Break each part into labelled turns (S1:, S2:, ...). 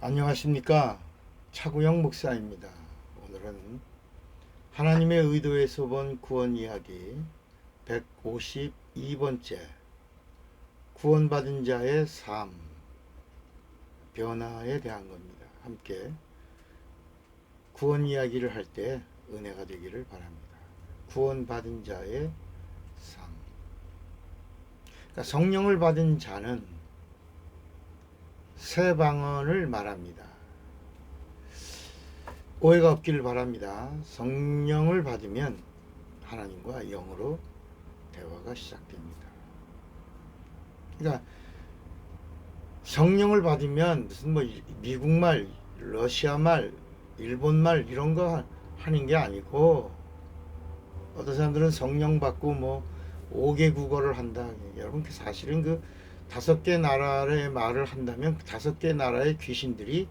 S1: 안녕하십니까. 차구영 목사입니다. 오늘은 하나님의 의도에서 본 구원 이야기 152번째 구원받은 자의 삶 변화에 대한 겁니다. 함께 구원 이야기를 할 때 은혜가 되기를 바랍니다. 구원받은 자의 삶. 그러니까 성령을 받은 자는 새 방언을 말합니다. 오해가 없기를 바랍니다. 성령을 받으면 하나님과 영으로 대화가 시작됩니다. 그러니까 성령을 받으면 무슨 미국말, 러시아말, 일본말 이런 거 하는 게 아니고, 어떤 사람들은 성령 받고 5개 국어를 한다. 여러분 사실은 그 5개 나라의 말을 한다면 5개 나라의 귀신들이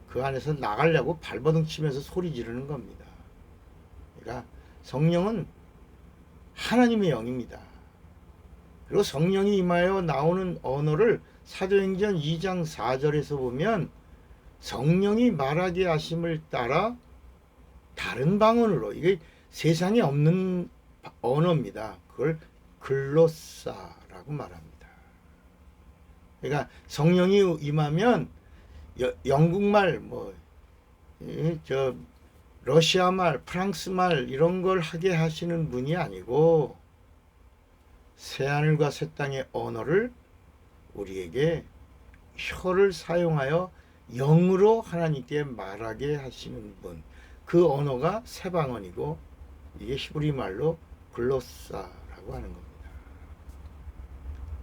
S1: 그 안에서 나가려고 발버둥 치면서 소리 지르는 겁니다. 그러니까 성령은 하나님의 영입니다. 그리고 성령이 임하여 나오는 언어를 사도행전 2장 4절에서 보면 성령이 말하게 하심을 따라 다른 방언으로, 이게 세상에 없는 언어입니다. 그걸 글로사라고 말합니다. 그러니까 성령이 임하면 영국말, 러시아말, 프랑스말 이런 걸 하게 하시는 분이 아니고 새하늘과 새 땅의 언어를 우리에게 혀를 사용하여 영으로 하나님께 말하게 하시는 분. 그 언어가 새 방언이고 이게 히브리 말로 글로사라고 하는 겁니다.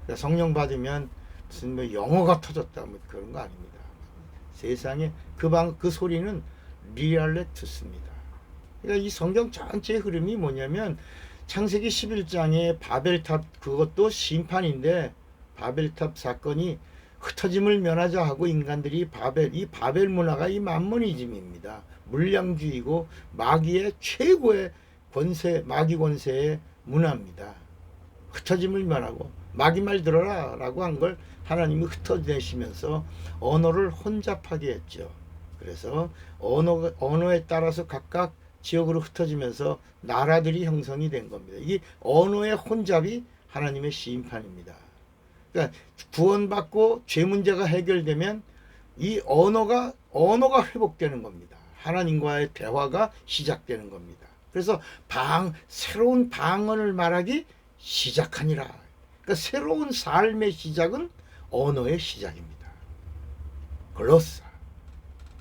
S1: 그러니까 성령 받으면 무슨 영어가 터졌다 그런 거 아닙니다. 세상에 그 소리는 리알레투스입니다. 그러니까 이 성경 전체의 흐름이 뭐냐면 창세기 11장의 바벨탑, 그것도 심판인데 바벨탑 사건이 흩어짐을 면하자 하고 인간들이 이 바벨 문화가 이 만모니즘입니다. 물량주의고 마귀의 최고의 권세, 마귀 권세의 문화입니다. 흩어짐을 면하고 마귀 말 들어라 라고 한 걸 하나님이 흩어내시면서 언어를 혼잡하게 했죠. 그래서 언어에 따라서 각각 지역으로 흩어지면서 나라들이 형성이 된 겁니다. 이 언어의 혼잡이 하나님의 심판입니다. 그러니까 구원받고 죄 문제가 해결되면 이 언어가 회복되는 겁니다. 하나님과의 대화가 시작되는 겁니다. 그래서 새로운 방언을 말하기 시작하니라. 그러니까 새로운 삶의 시작은 언어의 시작입니다. 글로사.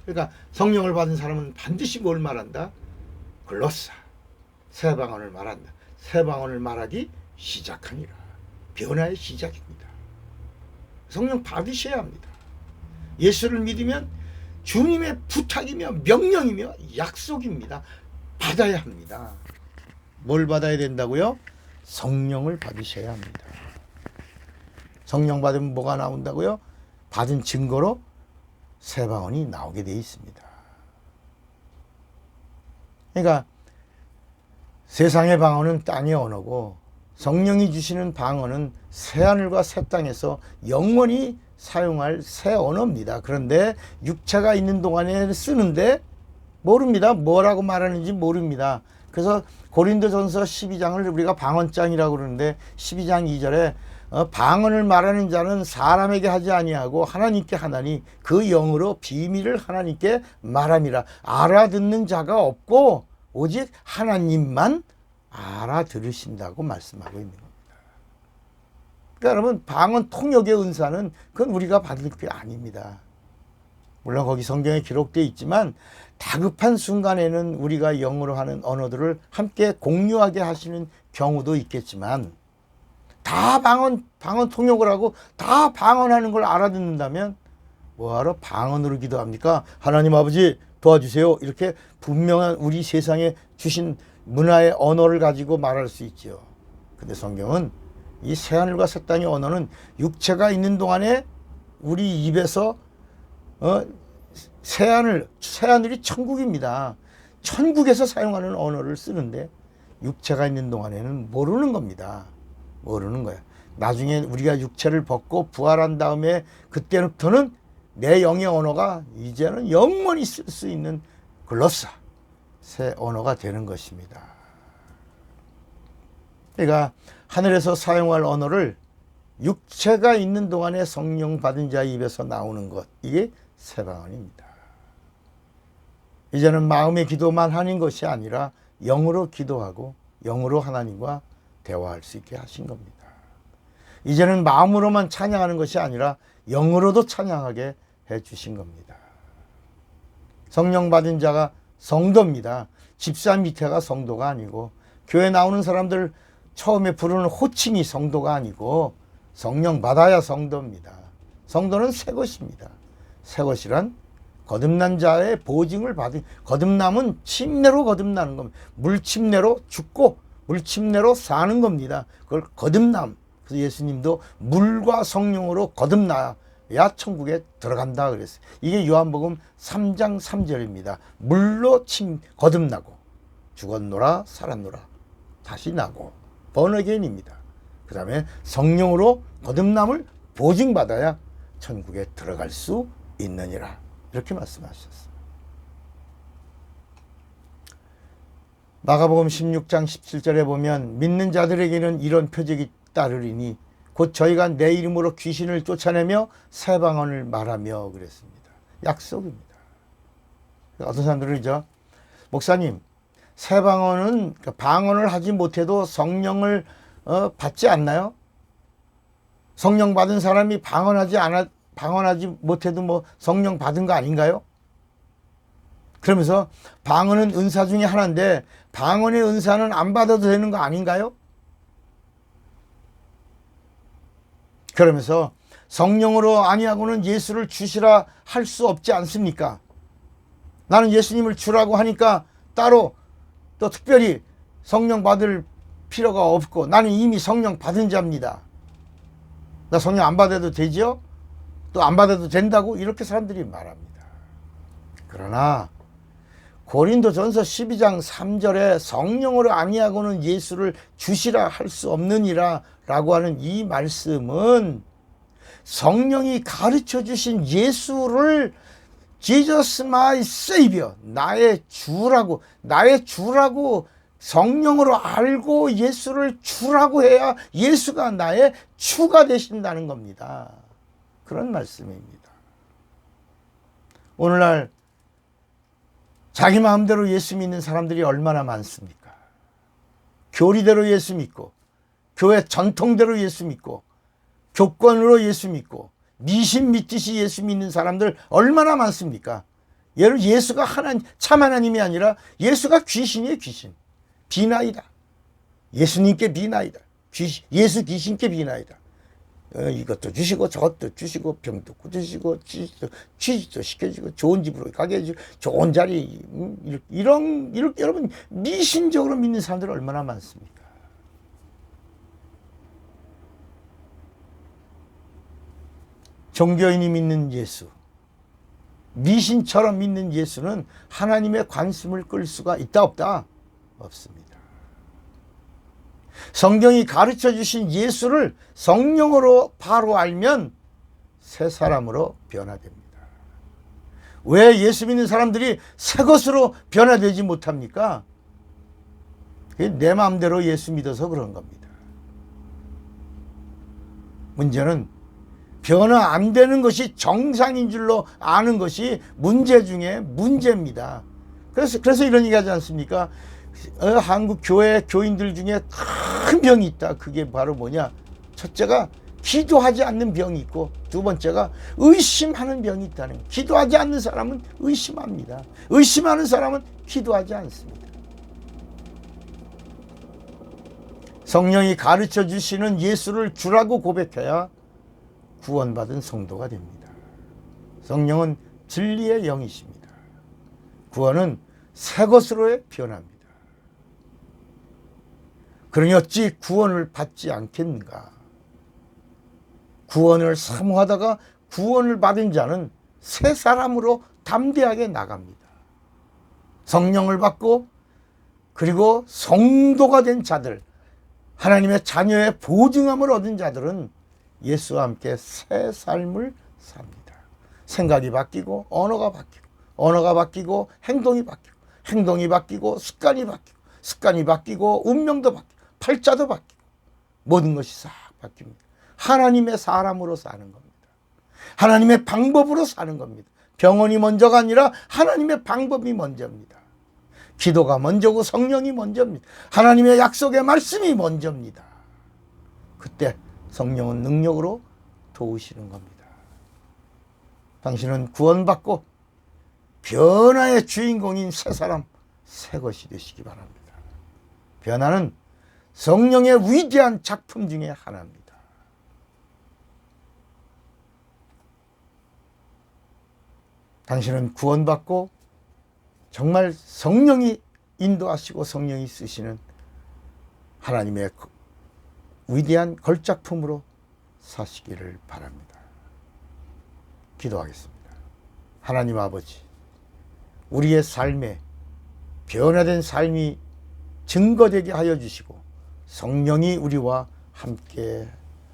S1: 그러니까 성령을 받은 사람은 반드시 뭘 말한다? 글로사. 새 방언을 말한다. 새 방언을 말하기 시작하니라. 변화의 시작입니다. 성령 받으셔야 합니다. 예수를 믿으면 주님의 부탁이며 명령이며 약속입니다. 받아야 합니다. 뭘 받아야 된다고요? 성령을 받으셔야 합니다. 성령 받으면 뭐가 나온다고요? 받은 증거로 새 방언이 나오게 되어 있습니다. 그러니까 세상의 방언은 땅의 언어고 성령이 주시는 방언은 새하늘과 새 땅에서 영원히 사용할 새 언어입니다. 그런데 육체가 있는 동안에 쓰는데 모릅니다. 뭐라고 말하는지 모릅니다. 그래서 고린도전서 12장을 우리가 방언장이라고 그러는데 12장 2절에 방언을 말하는 자는 사람에게 하지 아니하고 하나님께 하나니 그 영으로 비밀을 하나님께 말함이라. 알아듣는 자가 없고 오직 하나님만 알아들으신다고 말씀하고 있는 겁니다. 그러니까 여러분, 방언 통역의 은사는 그건 우리가 받을 게 아닙니다. 물론 거기 성경에 기록되어 있지만 다급한 순간에는 우리가 영어로 하는 언어들을 함께 공유하게 하시는 경우도 있겠지만 다 방언 통역을 하고 다 방언하는 걸 알아듣는다면 뭐하러 방언으로 기도합니까? 하나님 아버지 도와주세요. 이렇게 분명한 우리 세상에 주신 문화의 언어를 가지고 말할 수 있죠. 근데 성경은 이 새하늘과 새 땅의 언어는 육체가 있는 동안에 우리 입에서 새하늘이 천국입니다. 천국에서 사용하는 언어를 쓰는데 육체가 있는 동안에는 모르는 겁니다. 모르는 거야. 나중에 우리가 육체를 벗고 부활한 다음에 그때부터는 내 영의 언어가 이제는 영원히 쓸 수 있는 글로사, 새 언어가 되는 것입니다. 그러니까 하늘에서 사용할 언어를 육체가 있는 동안에 성령 받은 자의 입에서 나오는 것, 이게 새 방언입니다. 이제는 마음의 기도만 하는 것이 아니라 영으로 기도하고 영으로 하나님과 대화할 수 있게 하신 겁니다. 이제는 마음으로만 찬양하는 것이 아니라 영으로도 찬양하게 해주신 겁니다. 성령 받은 자가 성도입니다. 집사 밑에가 성도가 아니고, 교회 나오는 사람들 처음에 부르는 호칭이 성도가 아니고, 성령 받아야 성도입니다. 성도는 새 것입니다. 새 것이란 거듭난 자의 보증을 받은, 거듭남은 침례로 거듭나는 겁니다. 물침례로 죽고 물침례로 사는 겁니다. 그걸 거듭남. 그래서 예수님도 물과 성령으로 거듭나야 천국에 들어간다 그랬어요. 이게 요한복음 3장 3절입니다. 물로 거듭나고 죽었노라 살았노라 다시 나고 번어게인입니다. 그 다음에 성령으로 거듭남을 보증받아야 천국에 들어갈 수 있느니라, 이렇게 말씀하셨어요. 마가복음 16장 17절에 보면 믿는 자들에게는 이런 표적이 따르리니 곧 저희가 내 이름으로 귀신을 쫓아내며 새 방언을 말하며 그랬습니다. 약속입니다. 어떤 사람들은 이제 목사님, 새 방언은 방언을 하지 못해도 성령을 받지 않나요? 성령 받은 사람이 방언하지 못해도 뭐 성령 받은 거 아닌가요? 그러면서 방언은 은사 중에 하나인데 방언의 은사는 안 받아도 되는 거 아닌가요? 그러면서 성령으로 아니하고는 예수를 주시라 할 수 없지 않습니까? 나는 예수님을 주라고 하니까 따로 또 특별히 성령 받을 필요가 없고 나는 이미 성령 받은 자입니다. 나 성령 안 받아도 되지요? 또 안 받아도 된다고 이렇게 사람들이 말합니다. 그러나 고린도전서 12장 3절에 성령으로 아니하고는 예수를 주시라 할 수 없느니라 라고 하는 이 말씀은 성령이 가르쳐 주신 예수를 Jesus my Savior, 나의 주라고 성령으로 알고 예수를 주라고 해야 예수가 나의 주가 되신다는 겁니다. 그런 말씀입니다. 오늘날 자기 마음대로 예수 믿는 사람들이 얼마나 많습니까? 교리대로 예수 믿고 교회 전통대로 예수 믿고 교권으로 예수 믿고 미신 믿듯이 예수 믿는 사람들 얼마나 많습니까? 예수가 참 하나님이 아니라 예수가 귀신이에요. 귀신. 비나이다. 예수님께 비나이다. 예수 귀신께 비나이다. 이것도 주시고 저것도 주시고 병도 고치시고 취직도 시켜주고 좋은 집으로 가게 해주고 좋은 자리 이렇게 여러분 미신적으로 믿는 사람들 얼마나 많습니까? 종교인이 믿는 예수, 미신처럼 믿는 예수는 하나님의 관심을 끌 수가 있다 없다? 없습니다. 성경이 가르쳐 주신 예수를 성령으로 바로 알면 새 사람으로 변화됩니다. 왜 예수 믿는 사람들이 새 것으로 변화되지 못합니까? 내 마음대로 예수 믿어서 그런 겁니다. 문제는 변화 안 되는 것이 정상인 줄로 아는 것이 문제 중에 문제입니다. 그래서 이런 얘기 하지 않습니까? 한국 교회 교인들 중에 큰 병이 있다. 그게 바로 뭐냐? 첫째가 기도하지 않는 병이 있고 두 번째가 의심하는 병이 있다는 거예요. 기도하지 않는 사람은 의심합니다. 의심하는 사람은 기도하지 않습니다. 성령이 가르쳐 주시는 예수를 주라고 고백해야 구원받은 성도가 됩니다. 성령은 진리의 영이십니다. 구원은 새 것으로의 변화입니다. 그러니 어찌 구원을 받지 않겠는가? 구원을 사모하다가 구원을 받은 자는 새 사람으로 담대하게 나갑니다. 성령을 받고 그리고 성도가 된 자들, 하나님의 자녀의 보증함을 얻은 자들은 예수와 함께 새 삶을 삽니다. 생각이 바뀌고 언어가 바뀌고 언어가 바뀌고 행동이 바뀌고 행동이 바뀌고 습관이 바뀌고 습관이 바뀌고 운명도 바뀌고 팔자도 바뀌고 모든 것이 싹 바뀝니다. 하나님의 사람으로 사는 겁니다. 하나님의 방법으로 사는 겁니다. 병원이 먼저가 아니라 하나님의 방법이 먼저입니다. 기도가 먼저고 성령이 먼저입니다. 하나님의 약속의 말씀이 먼저입니다. 그때 성령은 능력으로 도우시는 겁니다. 당신은 구원받고 변화의 주인공인 새 사람, 새 것이 되시기 바랍니다. 변화는 성령의 위대한 작품 중에 하나입니다. 당신은 구원받고 정말 성령이 인도하시고 성령이 쓰시는 하나님의 위대한 걸작품으로 사시기를 바랍니다. 기도하겠습니다. 하나님 아버지, 우리의 삶에 변화된 삶이 증거되게 하여 주시고 성령이 우리와 함께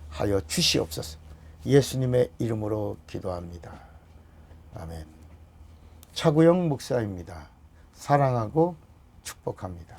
S1: 하여 주시옵소서. 예수님의 이름으로 기도합니다. 아멘. 차구영 목사입니다. 사랑하고 축복합니다.